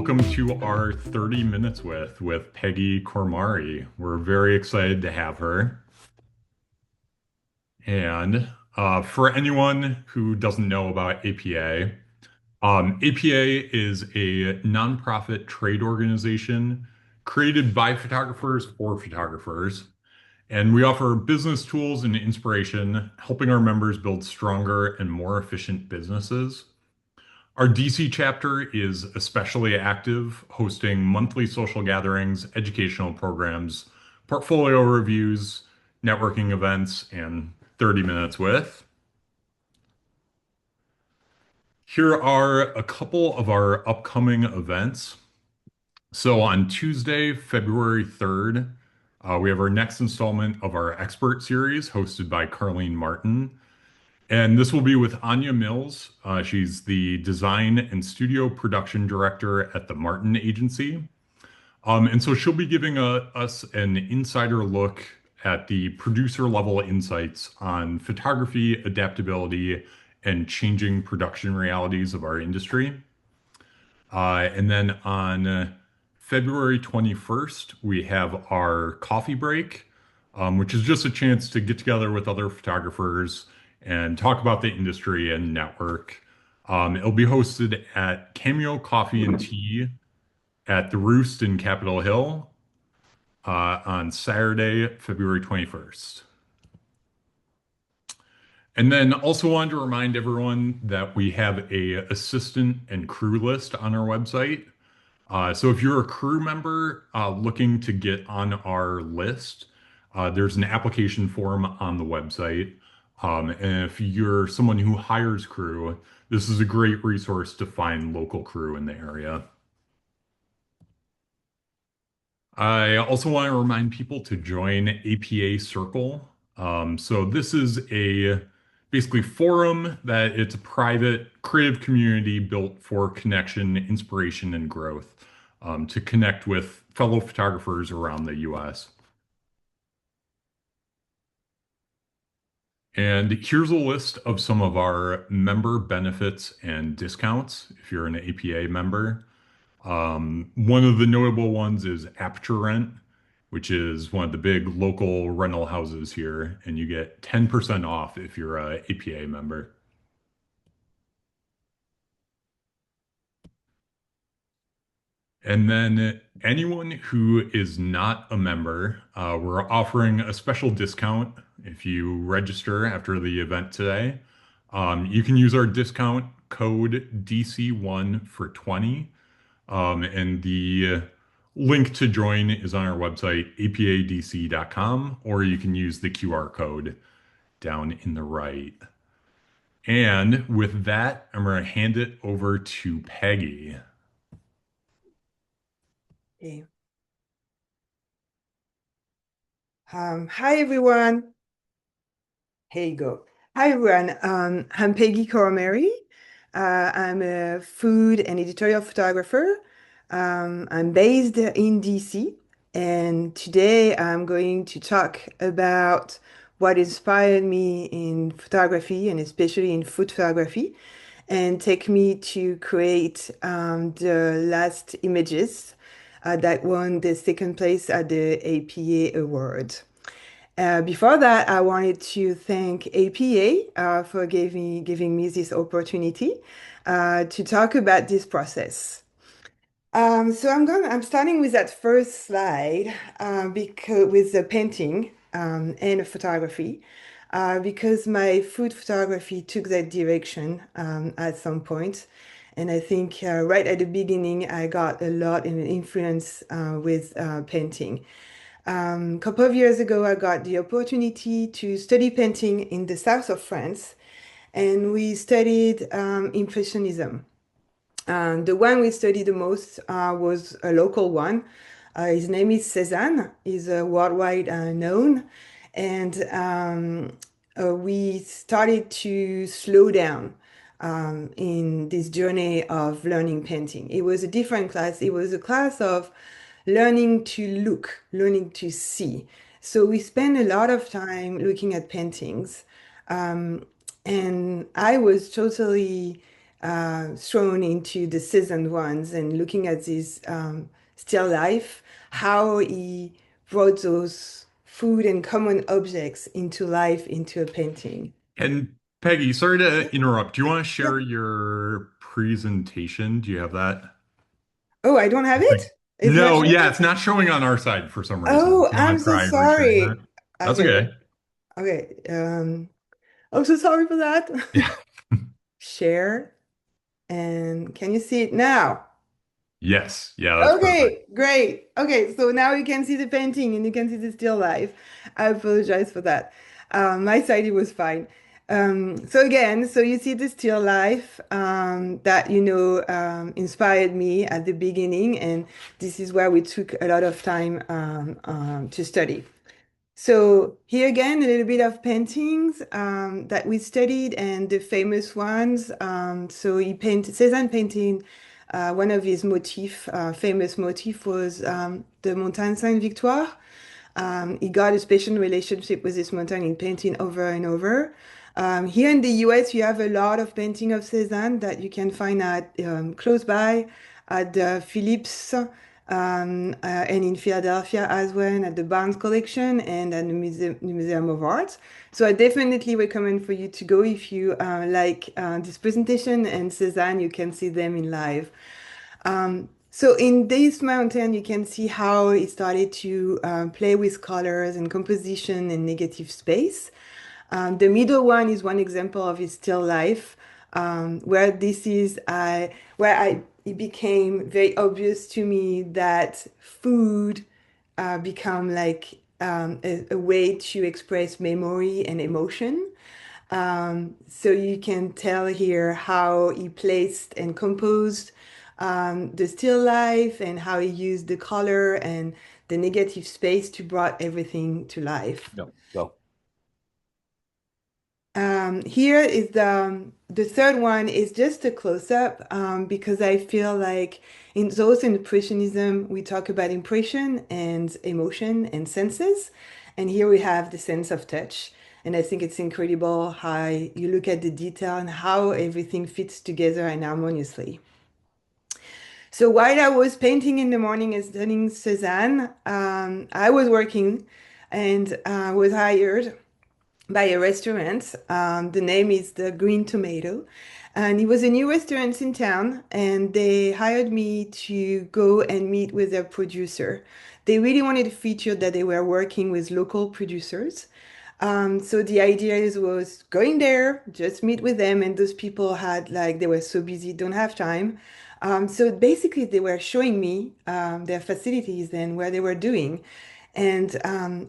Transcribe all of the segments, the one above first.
welcome to our 30 Minutes with Peggy Cormary. We're very excited to have her. And for anyone who doesn't know about APA, APA is a nonprofit trade organization created by photographers for photographers. And we offer business tools and inspiration, helping our members build stronger and more efficient businesses. Our DC chapter is especially active, hosting monthly social gatherings, educational programs, portfolio reviews, networking events, and 30 Minutes with. Here are a couple of our upcoming events. So on Tuesday, February 3rd, we have our next installment of our expert series hosted by Carlene Martin. And this will be with Anya Mills. She's the design and studio production director at the Martin Agency. And so she'll be giving us an insider look at the producer level insights on photography, adaptability, and changing production realities of our industry. And then on February 21st, we have our coffee break, which is just a chance to get together with other photographers and talk about the industry and network. It'll be hosted at Cameo Coffee and Tea at the Roost in Capitol Hill on Saturday, February 21st. And then also wanted to remind everyone that we have a assistant and crew list on our website. So if you're a crew member looking to get on our list, there's an application form on the website. And if you're someone who hires crew, this is a great resource to find local crew in the area. I also want to remind people to join APA Circle. So this is a basically forum that it's a private creative community built for connection, inspiration, and growth to connect with fellow photographers around the US. And here's a list of some of our member benefits and discounts if you're an APA member. One of the notable ones is Aperture Rent, which is one of the big local rental houses here, and you get 10% off if you're a APA member. And then anyone who is not a member, we're offering a special discount if you register after the event today. You can use our discount code DC1 for 20. And the link to join is on our website, apadc.com, or you can use the QR code down in the right. And with that, I'm going to hand it over to Peggy. Okay. Hi everyone. Here you go. Hi everyone. I'm Peggy Cormary. I'm a food and editorial photographer. I'm based in DC, and today I'm going to talk about what inspired me in photography and especially in food photography, and take me to create the last images that won the second place at the APA Award. Before that, I wanted to thank APA for giving me this opportunity to talk about this process. I'm starting with that first slide because with the painting and photography because my food photography took that direction at some point. And I think right at the beginning, I got a lot of influence with painting. A couple of years ago, I got the opportunity to study painting in the south of France, and we studied Impressionism. The one we studied the most was a local one. His name is Cézanne. He's worldwide known, and we started to slow down in this journey of learning painting. It was a different class. It was a class of learning to look, learning to see. So we spent a lot of time looking at paintings. And I was totally thrown into the seasoned ones and looking at this still life, how he brought those food and common objects into life into a painting. And Peggy, sorry Yeah. to interrupt. Do you want to Yeah. share your presentation? Do you have that? Oh, I don't have I think. it? It's not No, yeah, showing? it's not showing on our side for some reason. Oh, Do you want I'm to so try resharing that? sorry. That's Okay, okay. wait. Okay. I'm so sorry for that. Yeah. Share. And can you see it now? Yes. Yeah, that's perfect. Okay, great. Okay, so now you can see the painting and you can see the still life. I apologize for that. My side, it was fine. So again, so you see the still life that, inspired me at the beginning, and this is where we took a lot of time to study. So here again, a little bit of paintings that we studied and the famous ones. So he painted, Cézanne painting, one of his famous motif was the Montagne Sainte-Victoire. He got a special relationship with this mountain in painting over and over. Here in the US, you have a lot of painting of Cézanne that you can find at close by at the Phillips and in Philadelphia as well at the Barnes Collection and at the Museum of Art. So I definitely recommend for you to go if you like this presentation and Cézanne, you can see them in live. So in this mountain, you can see how he started to play with colors and composition and negative space. The middle one is one example of his still life, where this is where it became very obvious to me that food become like a way to express memory and emotion. So you can tell here how he placed and composed the still life and how he used the color and the negative space to brought everything to life. Yep. Go. Here is the third one is just a close-up because I feel like in those in Impressionism we talk about impression and emotion and senses, and here we have the sense of touch. And I think it's incredible how you look at the detail and how everything fits together and harmoniously. So while I was painting in the morning and studying Cézanne, I was working and was hired by a restaurant. The name is the Green Tomato. And it was a new restaurant in town, and they hired me to go and meet with their producer. They really wanted to feature that they were working with local producers. So the idea was going there, just meet with them, and those people had like they were so busy, don't have time. So basically, they were showing me their facilities and where they were doing. And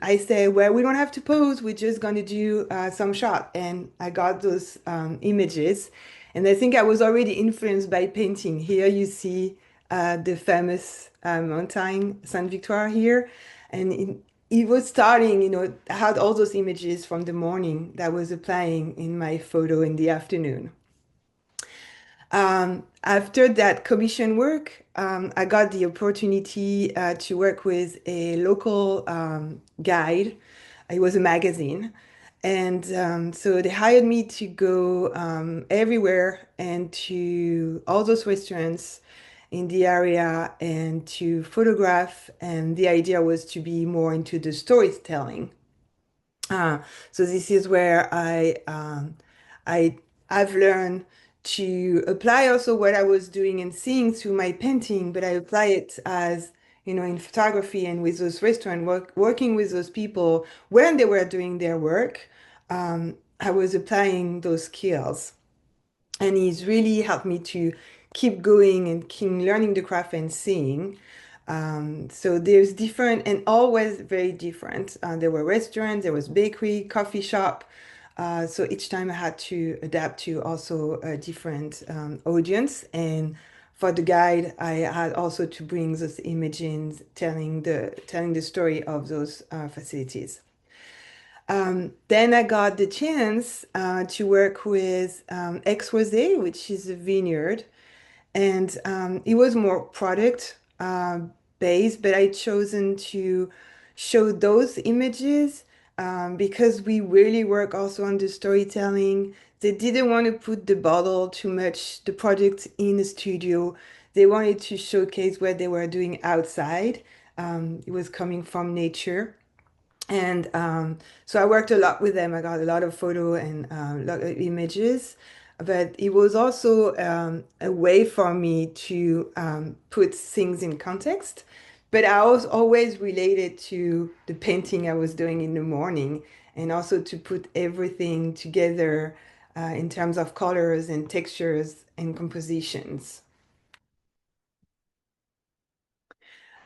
I say, well, we don't have to pose. We're just going to do some shot. And I got those images. And I think I was already influenced by painting. Here you see the famous mountain, Sainte Victoire here. And it was starting, I had all those images from the morning that was applying in my photo in the afternoon. After that commission work, I got the opportunity to work with a local guide. It was a magazine. And so they hired me to go everywhere and to all those restaurants in the area and to photograph. And the idea was to be more into the storytelling. So this is where I I've learned to apply also what I was doing and seeing through my painting, but I apply it as in photography and with those working with those people when they were doing their work. I was applying those skills and he's really helped me to keep going and keep learning the craft and seeing. So there's different and always very different. There were restaurants, there was bakery, coffee shop. So each time I had to adapt to also a different audience. And for the guide, I had also to bring those images telling the story of those facilities. Then I got the chance to work with Ex Rosé, which is a vineyard, and it was more product based, but I chosen to show those images because we really work also on the storytelling. They didn't want to put the bottle too much, the project in the studio. They wanted to showcase what they were doing outside. It was coming from nature. And so I worked a lot with them. I got a lot of photo and a lot of images, but it was also a way for me to put things in context. But I was always related to the painting I was doing in the morning, and also to put everything together in terms of colors and textures and compositions.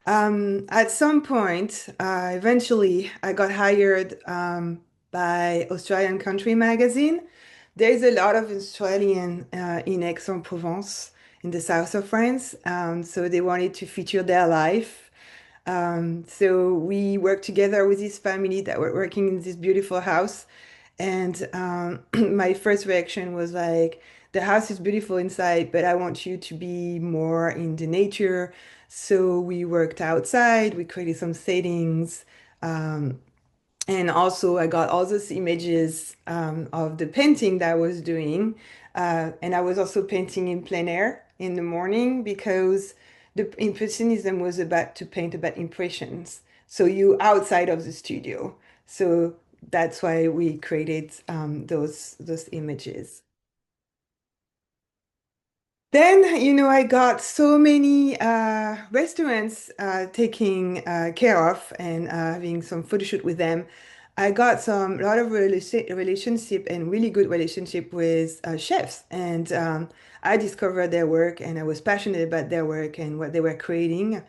At some point, eventually, I got hired by Australian Country Magazine. There's a lot of Australian in Aix-en-Provence, in the south of France. So they wanted to feature their life. So we worked together with this family that were working in this beautiful house. And my first reaction was like, the house is beautiful inside, but I want you to be more in the nature. So we worked outside, we created some settings. Um, and also, I got all those images of the painting that I was doing. And I was also painting in plein air in the morning because the Impressionism was about to paint about impressions. So you outside of the studio. So that's why we created those images. Then, I got so many restaurants taking care of and having some photo shoot with them. I got some lot of relationship and really good relationship with chefs, and I discovered their work, and I was passionate about their work and what they were creating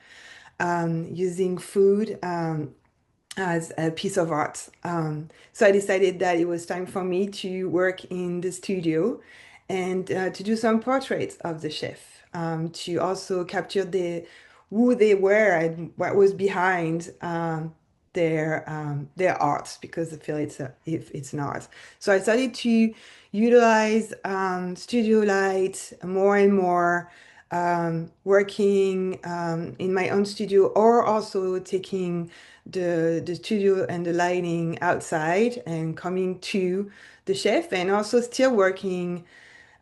using food. As a piece of art. So I decided that it was time for me to work in the studio and to do some portraits of the chef, to also capture who they were and what was behind their art, because I feel it's an art. So I started to utilize studio light more and more, working in my own studio, or also taking the studio and the lighting outside and coming to the chef, and also still working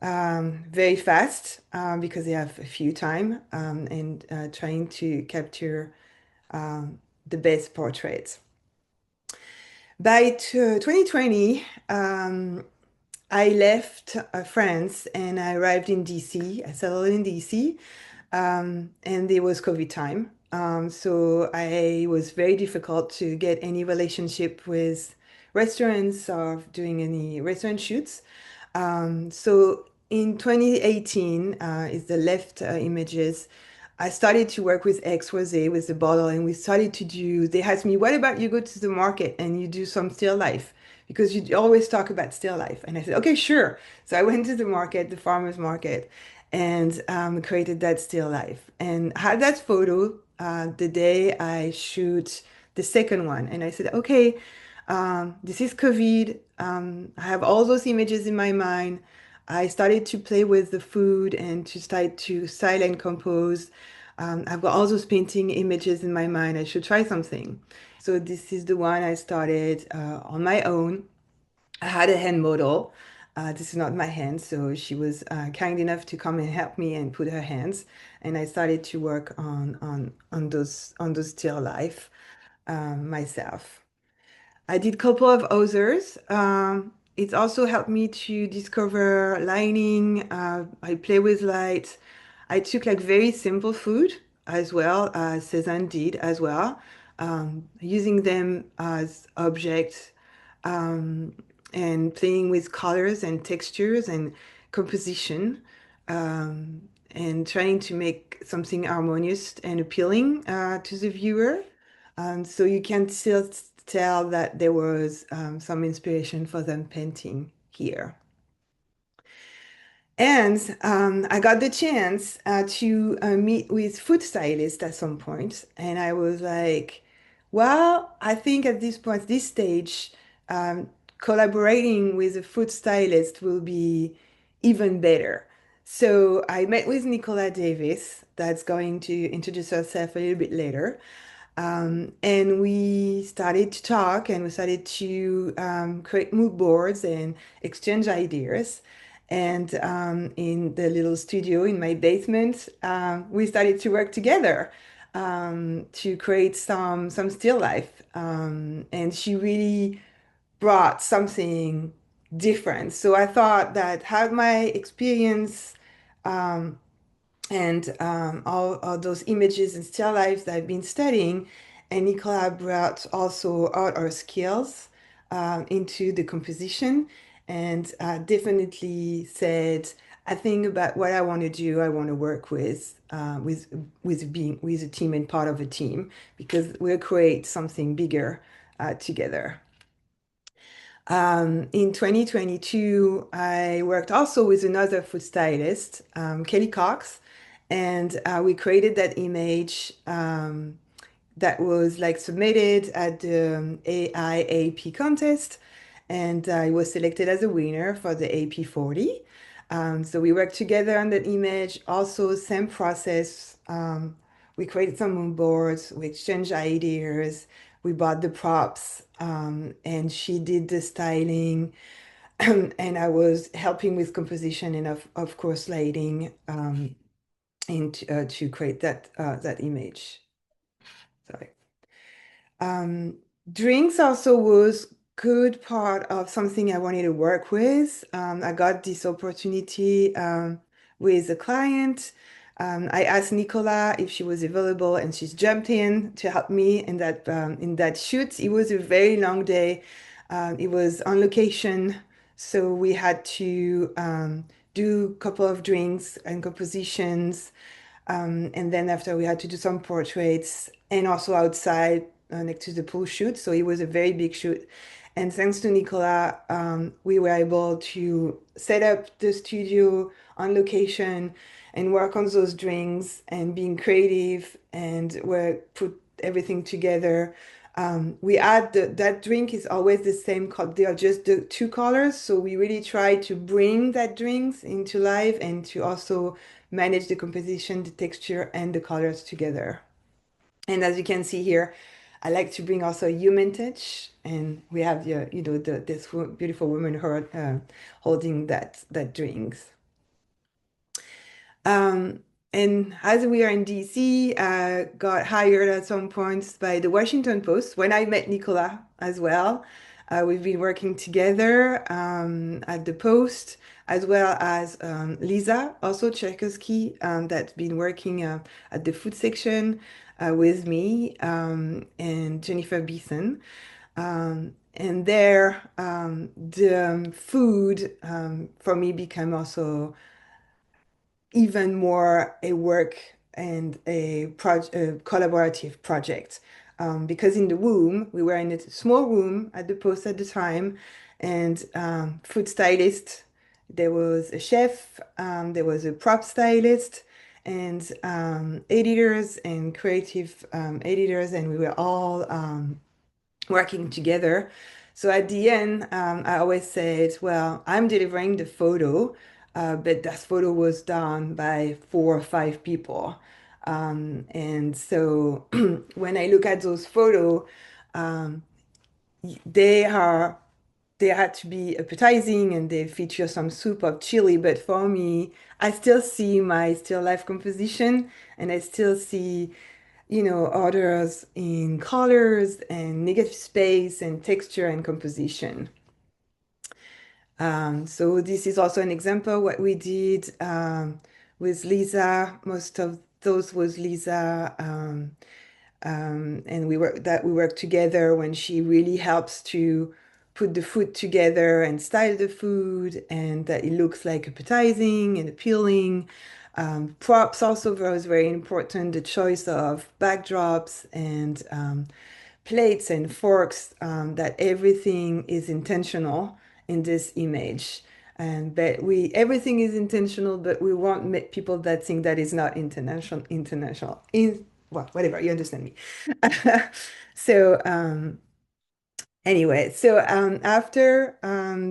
very fast because they have a few time, and trying to capture the best portraits. By 2020, I left France and I arrived in DC. I settled in DC, and it was COVID time. So I was very difficult to get any relationship with restaurants or doing any restaurant shoots. So in 2018, is the left images. I started to work with X Rosé with the bottle, and we started to do. They asked me, "What about you go to the market and you do some still life?" Because you always talk about still life. And I said, "Okay, sure." So I went to the market, the farmers market, and created that still life, and had that photo the day I shoot the second one. And I said, "Okay, this is COVID. I have all those images in my mind." I started to play with the food and to start to silent compose. I've got all those painting images in my mind. I should try something. So this is the one I started on my own. I had a hand model. This is not my hand, so she was kind enough to come and help me and put her hands. And I started to work on those still life myself. I did a couple of others. It also helped me to discover lighting. I play with light. I took like very simple food as well as Cezanne did as well, using them as objects, um, and playing with colors and textures and composition, and trying to make something harmonious and appealing to the viewer. So you can still tell that there was some inspiration for them painting here. And I got the chance to meet with food stylists at some point, and I was like, well, I think at this point, this stage, um, collaborating with a food stylist will be even better. So I met with Nicola Davis, that's going to introduce herself a little bit later. And we started to talk and we started to create mood boards and exchange ideas. And in the little studio in my basement, we started to work together to create some still life. And she really brought something different. So I thought that had my experience and all those images and still lifes that I've been studying. And Nicola brought also art or skills into the composition and definitely said, I think about what I want to do. I want to work with being with a team and part of a team because we'll create something bigger together. In 2022, I worked also with another food stylist, Kelly Cox, and we created that image that was like submitted at the AIAP contest, and I was selected as a winner for the AP 40. So we worked together on that image. Also, same process. We created some mood boards, we exchanged ideas, we bought the props, and she did the styling, and I was helping with composition and of course lighting, to create that image. Sorry. Um, Drinks also was good part of something I wanted to work with. I got this opportunity with a client. I asked Nicola if she was available, and she's jumped in to help me in that shoot. It was a very long day. It was on location, so we had to do a couple of drinks and compositions. And then after we had to do some portraits and also outside next to the pool shoot. So it was a very big shoot. And thanks to Nicola, we were able to set up the studio on location and work on those drinks and being creative and work, put everything together. We add that drink is always the same. They are just the two colors. So we really try to bring that drinks into life and to also manage the composition, the texture, and the colors together. And as you can see here, I like to bring also a human touch, and we have this beautiful woman holding that drinks. Um, and as we are in DC, I got hired at some points by the Washington Post when I met Nicola as well. We've been working together at the Post, as well as Lisa, also Tchaikovsky, that's been working at the food section with me, and Jennifer Beeson. And there, the food for me became also even more a work and a collaborative project. Because in the room, we were in a small room at the Post at the time, and food stylist, there was a chef, there was a prop stylist, and editors and creative editors, and we were all working together. So at the end, I always said, well, I'm delivering the photo, but that photo was done by 4 or 5 people. And so when I look at those photos, um, they are they had to be appetizing and they feature some soup of chili. But for me, I still see my still life composition and I still see orders in colors and negative space and texture and composition. So this is also an example what we did with Lisa. Most of those was Lisa, and we work together when she really helps to put the food together and style the food, and that it looks like appetizing and appealing. Props also was very important, the choice of backdrops and plates and forks, that everything is intentional in this image. And that everything is intentional, but we want people that think that is not well, whatever, you understand me. So, anyway, so after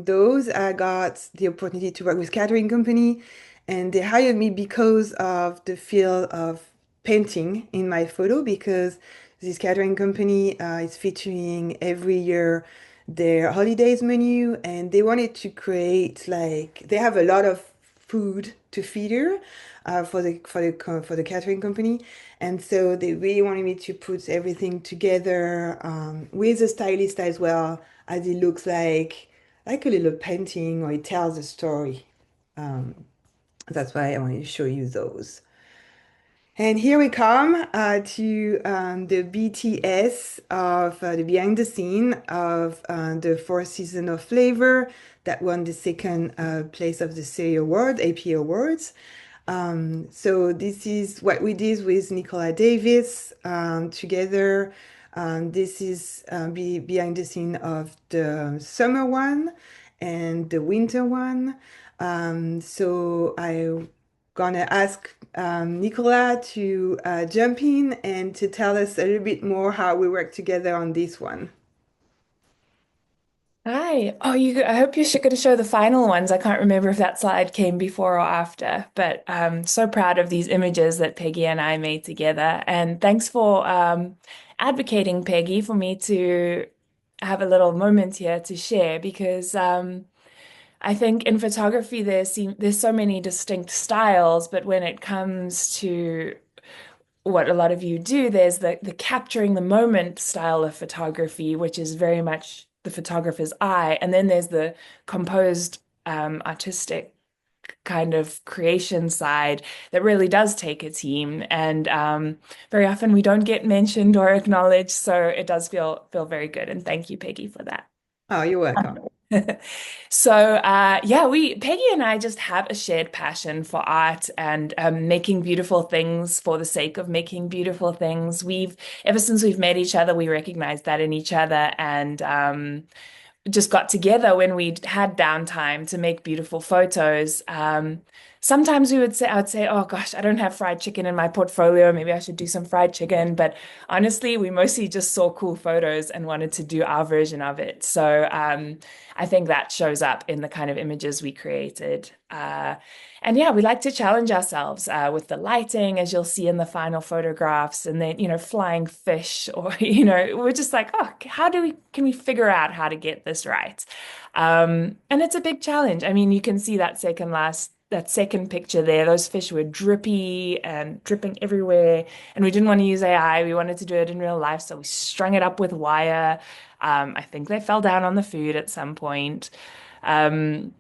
those, I got the opportunity to work with catering company, and they hired me because of the field of painting in my photo, because This catering company is featuring every year their holidays menu, and they wanted to create like they have a lot of food to feeder for the catering company, and so they really wanted me to put everything together with a stylist as well, as it looks like a little painting or it tells a story. Um, that's why I wanted to show you those. And here we come to the BTS of the behind the scene of the fourth season of Flavor that won the second place of the Serie Award, AP Awards. So this is what we did with Nicola Davis together. This is behind the scene of the summer one and the winter one. So I gonna ask Nicola to jump in and to tell us a little bit more how we work together on this one. Hi. I hope you're going to show the final ones. I can't remember if that slide came before or after, but I'm so proud of these images that Peggy and I made together. And thanks for advocating, Peggy, for me to have a little moment here to share because I think in photography there's so many distinct styles, but when it comes to what a lot of you do, there's the capturing the moment style of photography, which is very much the photographer's eye, and then there's the composed, artistic kind of creation side that really does take a team, and very often we don't get mentioned or acknowledged, so it does feel very good. And thank you, Peggy, for that. Oh, you're welcome. So, yeah, Peggy and I just have a shared passion for art and making beautiful things for the sake of making beautiful things. Ever since we've met each other, we recognize that in each other and just got together when we had downtime to make beautiful photos. Sometimes I would say, oh gosh, I don't have fried chicken in my portfolio. Maybe I should do some fried chicken. But honestly, we mostly just saw cool photos and wanted to do our version of it. So I think that shows up in the kind of images we created. And yeah, we like to challenge ourselves with the lighting, as you'll see in the final photographs, and then, flying fish, or, we're just like, oh, can we figure out how to get this right? And it's a big challenge. I mean, you can see that second picture there, those fish were drippy and dripping everywhere. And we didn't want to use AI. We wanted to do it in real life. So we strung it up with wire. I think they fell down on the food at some point. Um,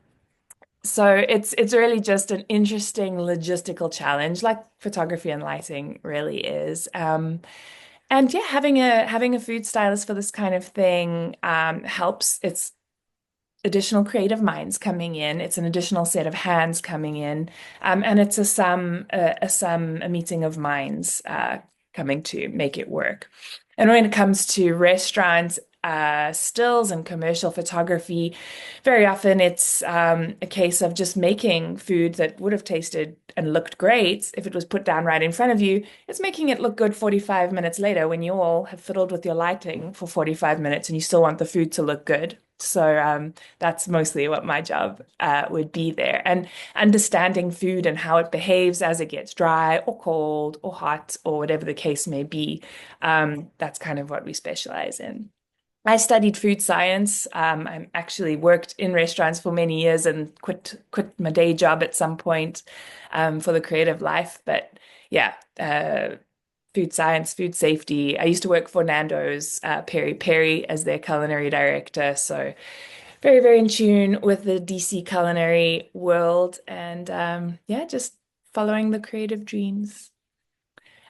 so it's really just an interesting logistical challenge, like photography and lighting really is. And yeah, having a food stylist for this kind of thing helps. It's additional creative minds coming in. It's an additional set of hands coming in, and it's a meeting of minds coming to make it work. And when it comes to restaurants, stills and commercial photography, very often it's a case of just making food that would have tasted and looked great if it was put down right in front of you. It's making it look good 45 minutes later when you all have fiddled with your lighting for 45 minutes and you still want the food to look good. So that's mostly what my job would be there. And understanding food and how it behaves as it gets dry or cold or hot or whatever the case may be. That's kind of what we specialize in. I studied food science. I actually worked in restaurants for many years and quit my day job at some point for the creative life. But yeah, food science, food safety. I used to work for Nando's, Peri Peri as their culinary director. So very, very in tune with the DC culinary world and yeah, just following the creative dreams.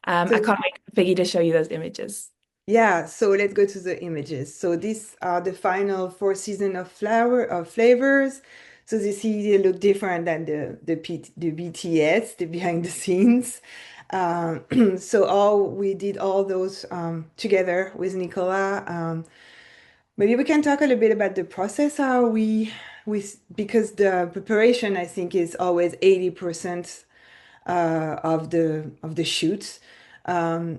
I So can't wait for Peggy to show you those images. yeah, so let's go to the images. So these are the final four season of flavors. So they see they look different than the BTS, the behind the scenes. So all we did all those together with Nicola. Maybe we can talk a little bit about the process, how because the preparation I think is always 80% of the shoot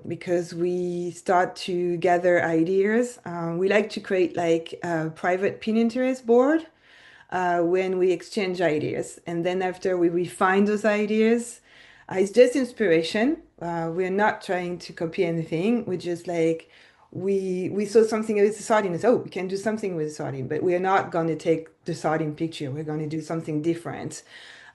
because we start to gather ideas. We like to create like a private Pinterest board when we exchange ideas, and then after we refine those ideas, It's just inspiration. We're not trying to copy anything. We're just like we saw something with the sardine and said, oh, we can do something with the sardine, but we're not going to take the sardine picture. We're going to do something different.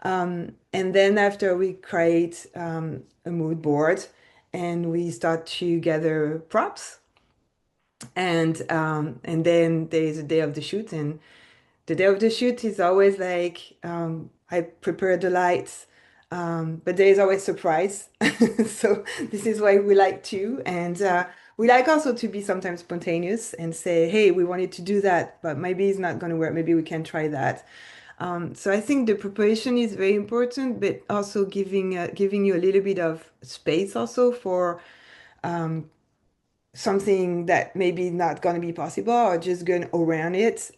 And then after we create a mood board and we start to gather props and then there's a day of the shoot and the day of the shoot is always like I prepare the lights, but there is always surprise. So this is why we like to, and we like also to be sometimes spontaneous and say, "Hey, we wanted to do that, but maybe it's not going to work. Maybe we can try that." So I think the preparation is very important, but also giving you a little bit of space also for something that maybe not going to be possible or just going around it.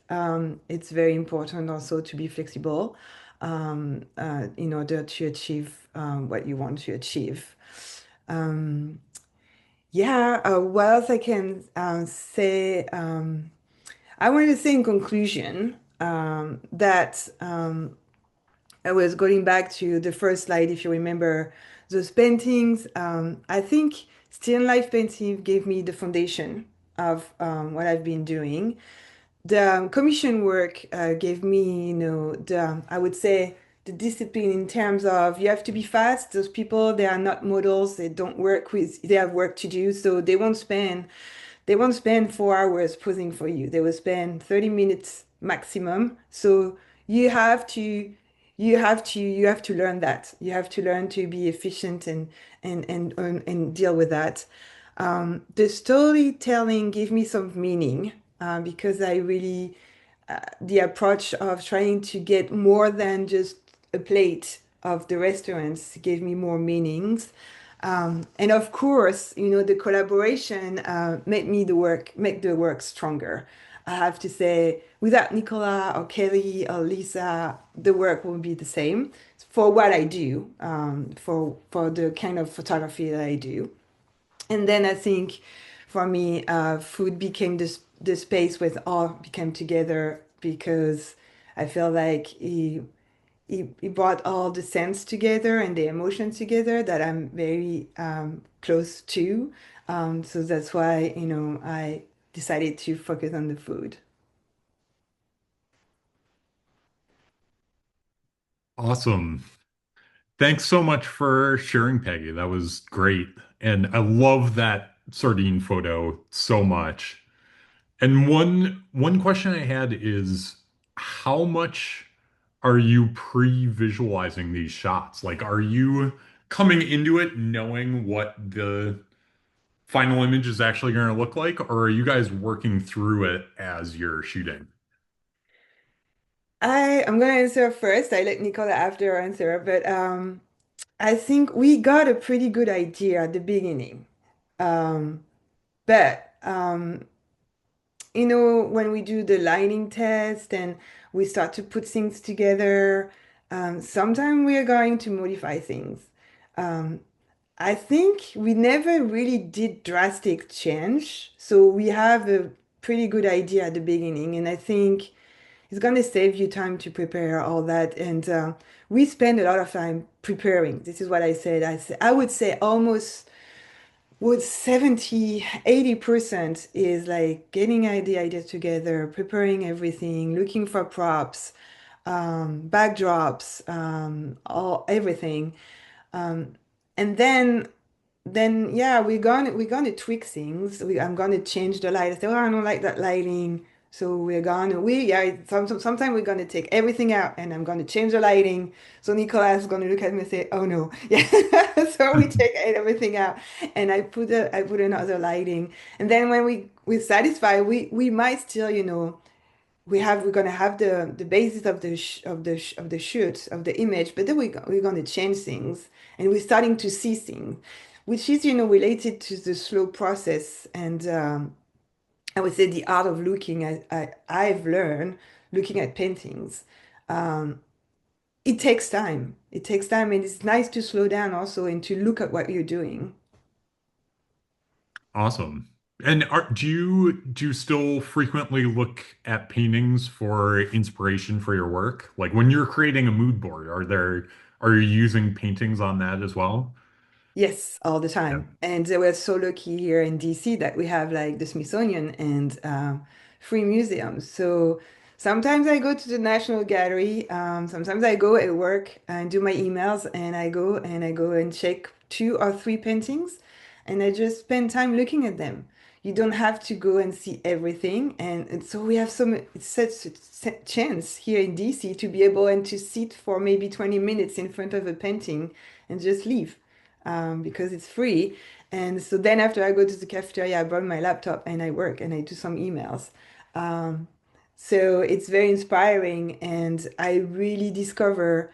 It's very important also to be flexible in order to achieve what you want to achieve. Um, yeah, what else I can say? I want to say in conclusion that I was going back to the first slide, if you remember those paintings. I think still life painting gave me the foundation of what I've been doing. The commission work gave me, I would say, the discipline in terms of you have to be fast. Those people, they are not models. They don't work with, they have work to do, so they won't spend 4 hours posing for you. They will spend 30 minutes maximum. So you have to you have to learn that. You have to learn to be efficient and deal with that. The storytelling gave me some meaning because I really the approach of trying to get more than just a plate of the restaurants gave me more meanings. And of course, the collaboration make the work stronger. I have to say, without Nicola or Kelly or Lisa, the work won't be the same for what I do, for the kind of photography that I do. And then I think for me, food became the space where it all became together because I feel like he brought all the sense together and the emotions together that I'm very close to. So that's why, I decided to focus on the food. Awesome. Thanks so much for sharing, Peggy. That was great. And I love that sardine photo so much. And one question I had is how much are you pre-visualizing these shots? Like, are you coming into it knowing what the final image is actually going to look like, or are you guys working through it as you're shooting? I'm gonna answer first. I let Nicola after answer, but I think we got a pretty good idea at the beginning. But when we do the lighting test and we start to put things together, sometimes we are going to modify things. Um, I think we never really did drastic change, so we have a pretty good idea at the beginning, and I think it's going to save you time to prepare all that. And we spend a lot of time preparing. This is what I said. I would say almost would 70, 80% is like getting the ideas together, preparing everything, looking for props, backdrops, all everything. Um, and then yeah, we're gonna tweak things. I'm gonna change the light. I say, oh, I don't like that lighting. So sometimes we're gonna take everything out and I'm gonna change the lighting. So Nicolas is gonna look at me and say, oh no. Yeah. So we take everything out and I put another lighting. And then when we're satisfied, we might still, we're gonna have the basis of the shoot of the image, but then we're gonna change things, and we're starting to see things, which is related to the slow process, and I would say the art of looking. I've learned looking at paintings. Um, it takes time. It takes time, and it's nice to slow down also and to look at what you're doing. Awesome. And do you still frequently look at paintings for inspiration for your work? Like when you're creating a mood board, Are you using paintings on that as well? Yes, all the Yeah. time. And we're so lucky here in DC that we have like the Smithsonian and free museums. So sometimes I go to the National Gallery. Sometimes I go at work and do my emails, and I go and check two or three paintings, and I just spend time looking at them. You don't have to go and see everything, and so we have it's such a chance here in DC to be able and to sit for maybe 20 minutes in front of a painting and just leave because it's free. And so then after I go to the cafeteria, I bring my laptop and I work and I do some emails. Um, so it's very inspiring, and I really discover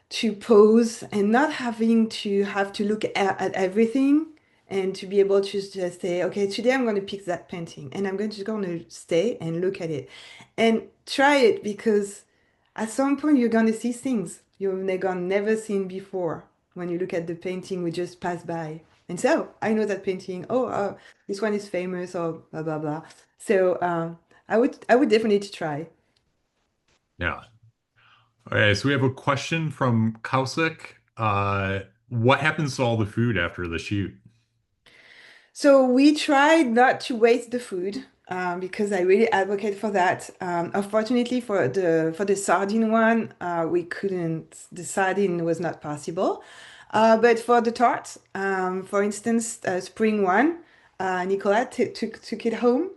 to pause and not having to have to look at everything, and to be able to just say, okay, today I'm going to pick that painting and I'm going to stay and look at it and try it, because at some point you're going to see things you've never seen before. When you look at the painting we just pass by and say, oh, I know that painting. Oh, this one is famous, or blah blah blah. So I would definitely try. Yeah. Okay, so we have a question from Kausik. What happens to all the food after the shoot? So we tried not to waste the food, because I really advocate for that. Unfortunately, for the sardine one, we couldn't. The sardine was not possible. But for the tart, for instance, spring one, Nicola took it home.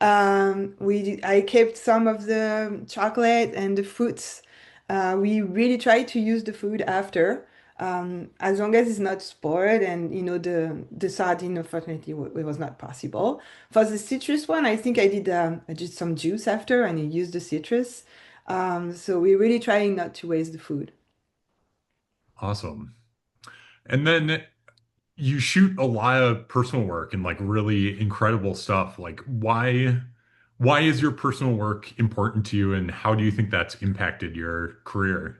I kept some of the chocolate and the fruits. We really tried to use the food after, as long as it's not spoiled. And the sardine, unfortunately, it was not possible. For the citrus one, I did some juice after, and I used the citrus. So we're really trying not to waste the food. Awesome. And then you shoot a lot of personal work and like really incredible stuff. Like why is your personal work important to you and how do you think that's impacted your career?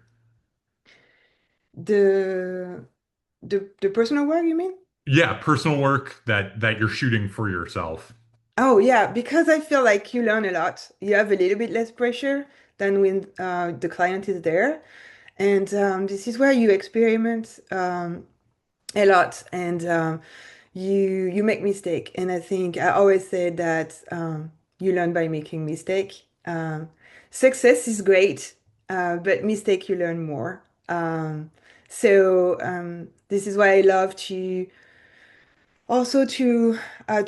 The the personal work, you mean? Yeah, personal work that you're shooting for yourself. Oh yeah, because I feel like you learn a lot. You have a little bit less pressure than when the client is there. And this is where you experiment a lot, and you make mistake. And I think I always say that you learn by making mistake. Success is great, but mistake you learn more. This is why I love to also to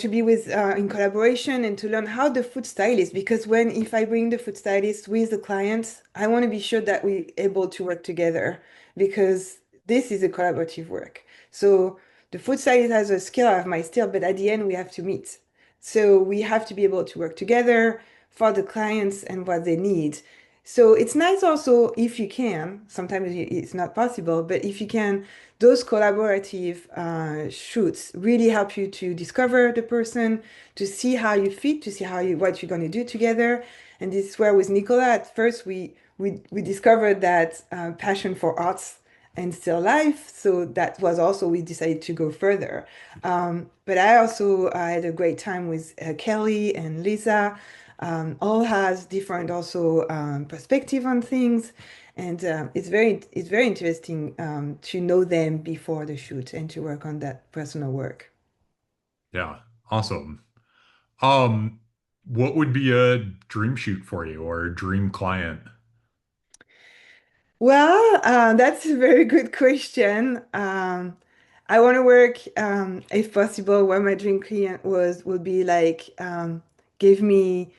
be with in collaboration and to learn how the food stylist, because when if I bring the food stylist with the clients, I want to be sure that we're able to work together, because this is a collaborative work. So the food stylist has a skill, I have my skill, but at the end we have to meet. So we have to be able to work together for the clients and what they need. So it's nice also if you can, sometimes it's not possible, but if you can, those collaborative shoots really help you to discover the person, to see how you fit, to see what you're going to do together. And this is where with Nicola, at first we discovered that passion for arts and still life. So that was also, we decided to go further. But I also had a great time with Kelly and Lisa. All has different also perspective on things, and it's very interesting to know them before the shoot and to work on that personal work. Yeah, awesome. Um, what would be a dream shoot for you or a dream client? Well, that's a very good question. I want to work, if possible, where my dream client would be like, give me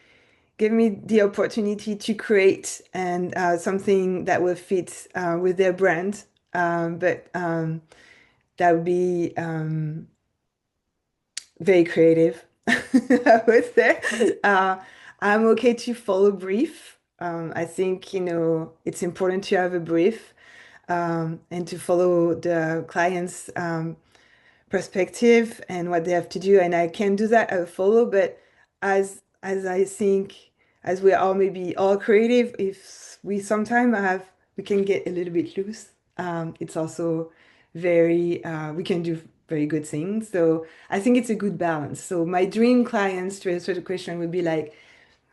give me the opportunity to create and something that will fit with their brand. But that would be very creative, I would say. I'm okay to follow brief. I think, it's important to have a brief, and to follow the client's perspective and what they have to do. And I can do that, I follow, but as I think, as we are all maybe all creative, if we sometimes we can get a little bit loose. It's also we can do very good things. So I think it's a good balance. So my dream clients, to answer the question, would be like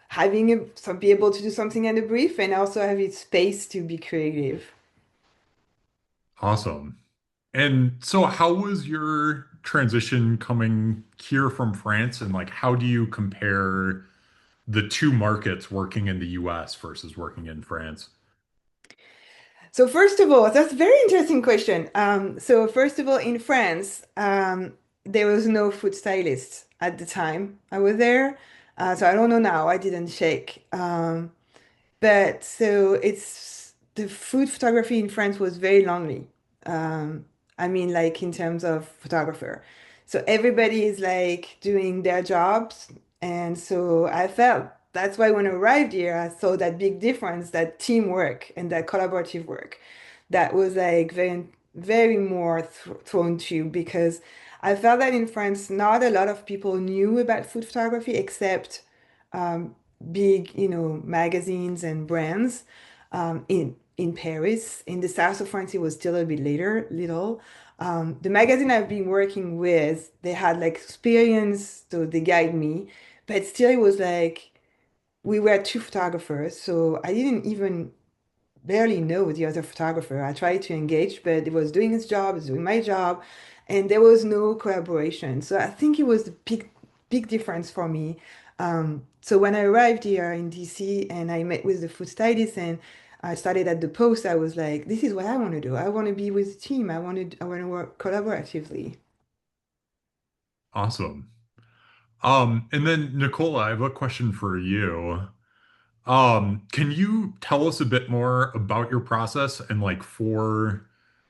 having be able to do something in a brief and also having space to be creative. Awesome. And so how was your transition coming here from France and like how do you compare the two markets working in the US versus working in France? So first of all, that's a very interesting question. So first of all, in France, there was no food stylist at the time I was there. So I don't know now. I didn't check. But so it's the food photography in France was very lonely. I mean, like in terms of photographer. So everybody is like doing their jobs. And so I felt that's why when I arrived here, I saw that big difference, that teamwork and that collaborative work that was like very, very more thrown to because I felt that in France, not a lot of people knew about food photography except um, big, magazines and brands in Paris. In the south of France, it was still a bit later, little. The magazine I've been working with, they had like experience, so they guide me, but still it was like we were two photographers, so I didn't even barely know the other photographer. I tried to engage, but it was doing his job, it was doing my job, and there was no collaboration. So I think it was a big, big difference for me. So when I arrived here in DC and I met with the food stylist and I started at the post, I was like, this is what I want to do. I want to be with the team. I want to work collaboratively. Awesome. And then Nicola, I have a question for you. Can you tell us a bit more about your process and like for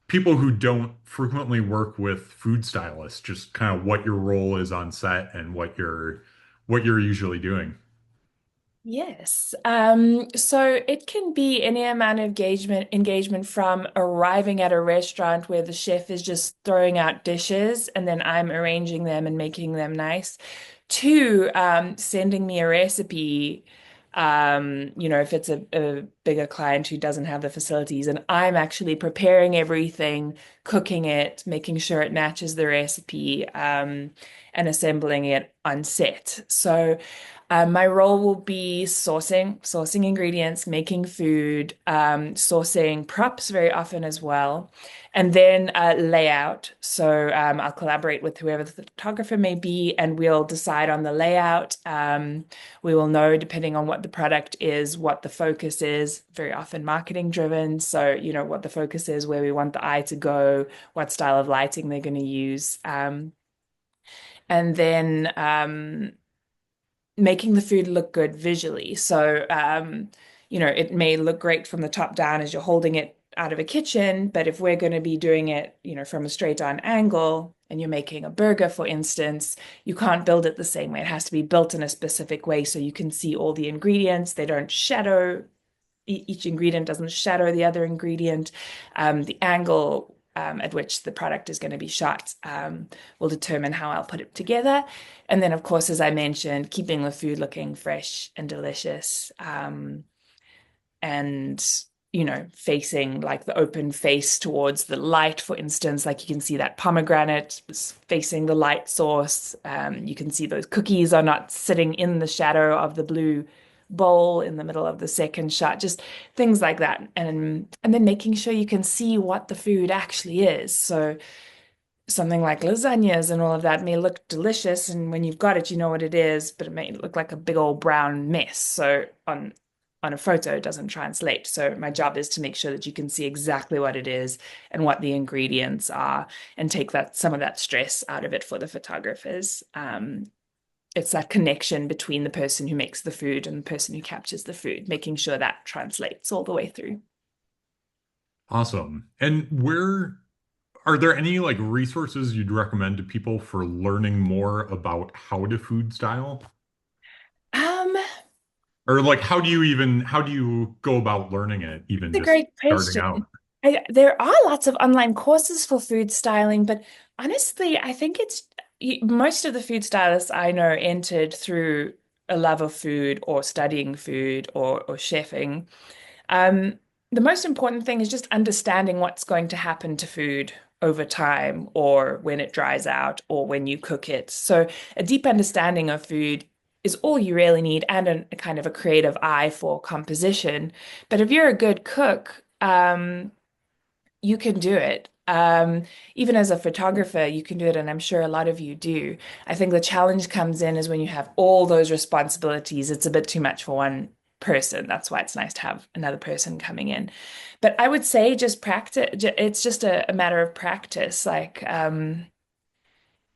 people who don't frequently work with food stylists, just kind of what your role is on set and what you're usually doing? Yes. So it can be any amount of engagement from arriving at a restaurant where the chef is just throwing out dishes and then I'm arranging them and making them nice, to sending me a recipe. If it's a bigger client who doesn't have the facilities and I'm actually preparing everything, cooking it, making sure it matches the recipe, and assembling it on set. So my role will be sourcing ingredients, making food, sourcing props very often as well, and then layout. So I'll collaborate with whoever the photographer may be, and we'll decide on the layout. We will know, depending on what the product is, what the focus is, very often marketing driven. So, what the focus is, where we want the eye to go, what style of lighting they're going to use. And then making the food look good visually. So, it may look great from the top down as you're holding it out of a kitchen, but if we're going to be doing it, from a straight on angle and you're making a burger, for instance, you can't build it the same way. It has to be built in a specific way so you can see all the ingredients. They don't shadow, each ingredient doesn't shadow the other ingredient. The angle at which the product is going to be shot will determine how I'll put it together. And then, of course, as I mentioned, keeping the food looking fresh and delicious, and facing like the open face towards the light, for instance, like you can see that pomegranate is facing the light source. You can see those cookies are not sitting in the shadow of the blue bowl in the middle of the second shot, just things like that. And then making sure you can see what the food actually is. So something like lasagnas and all of that may look delicious, and when you've got it, you know what it is, but it may look like a big old brown mess. So on a photo, it doesn't translate. So my job is to make sure that you can see exactly what it is and what the ingredients are, and take that some of that stress out of it for the photographers. It's that connection between the person who makes the food and the person who captures the food, making sure that translates all the way through. Awesome. And where are there any like resources you'd recommend to people for learning more about how to food style? Um, Or like how do you go about learning it, even It's a just great starting question. out? There are lots of online courses for food styling, but honestly, I think most of the food stylists I know entered through a love of food or studying food or chefing. Um, the most important thing is just understanding what's going to happen to food over time, or when it dries out, or when you cook it. So a deep understanding of food is all you really need, and a kind of a creative eye for composition. But if you're a good cook, you can do it. Even as a photographer, you can do it, and I'm sure a lot of you do. I think the challenge comes in is when you have all those responsibilities, it's a bit too much for one person. That's why it's nice to have another person coming in. But I would say just practice. It's just a matter of practice.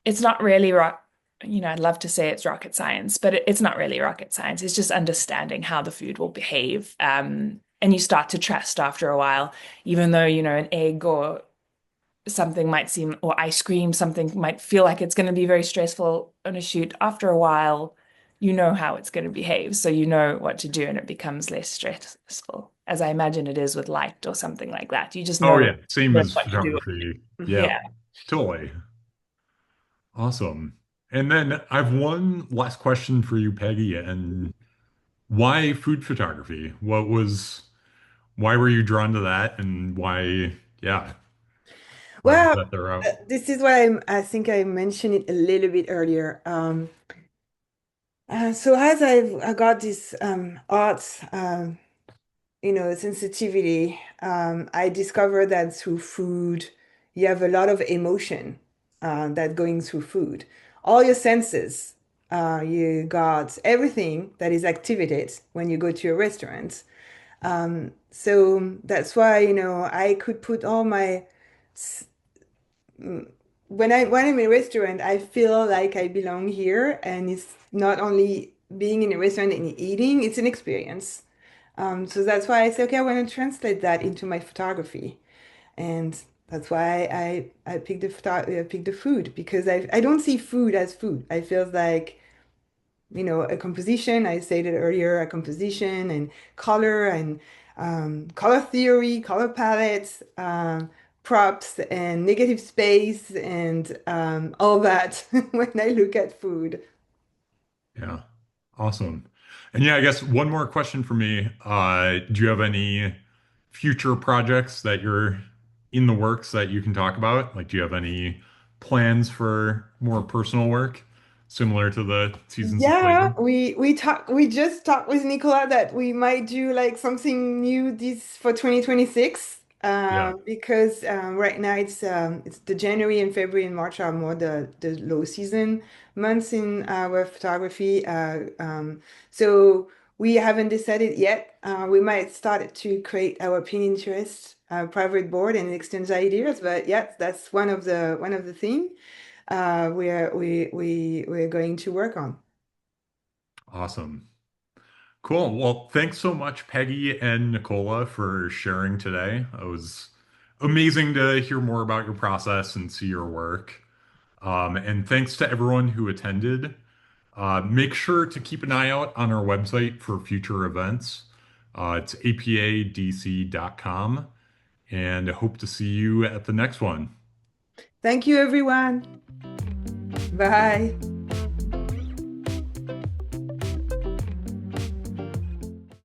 It's not really I'd love to say it's rocket science, but it's not really rocket science. It's just understanding how the food will behave. And you start to trust after a while, even though, an egg or something might seem, or ice cream, something might feel like it's going to be very stressful on a shoot. After a while, you know how it's going to behave. So you know what to do and it becomes less stressful, as I imagine it is with light or something like that. You just Oh know yeah, same what as to do. photography. Yeah, Yeah. totally. Awesome. And then I have one last question for you, Peggy, and why food photography? Why were you drawn to that and yeah, why was Well, that the route? this is what I think I mentioned it a little bit earlier. So as I got this arts, sensitivity, I discovered that through food, you have a lot of emotion that going through food. All your senses, you got everything that is activated when you go to a restaurant. So that's why, I could put all my when I'm in a restaurant, I feel like I belong here, and it's not only being in a restaurant and eating, it's an experience. So that's why I say, okay, I want to translate that into my photography, and that's why I picked picked the food because I don't see food as food. I feel like a composition. I stated earlier, a composition and color and color theory, color palettes, props and negative space and all that when I look at food. Yeah. Awesome. And yeah, I guess one more question for me. Do you have any future projects that you're in the works that you can talk about? Like, do you have any plans for more personal work similar to the seasons of Yeah, flavor? we just talked with Nicola that we might do like something new this for 2026 Yeah. because right now it's the January and February and March are more the low season months in our photography. So we haven't decided yet. We might start to create our Pinterest private board and exchange ideas, but yeah, that's one of the thing we're going to work on. Awesome. Cool. Well, thanks so much, Peggy and Nicola, for sharing today. It was amazing to hear more about your process and see your work. And thanks to everyone who attended. Make sure to keep an eye out on our website for future events. It's apadc.com, and I hope to see you at the next one. Thank you, everyone. Bye.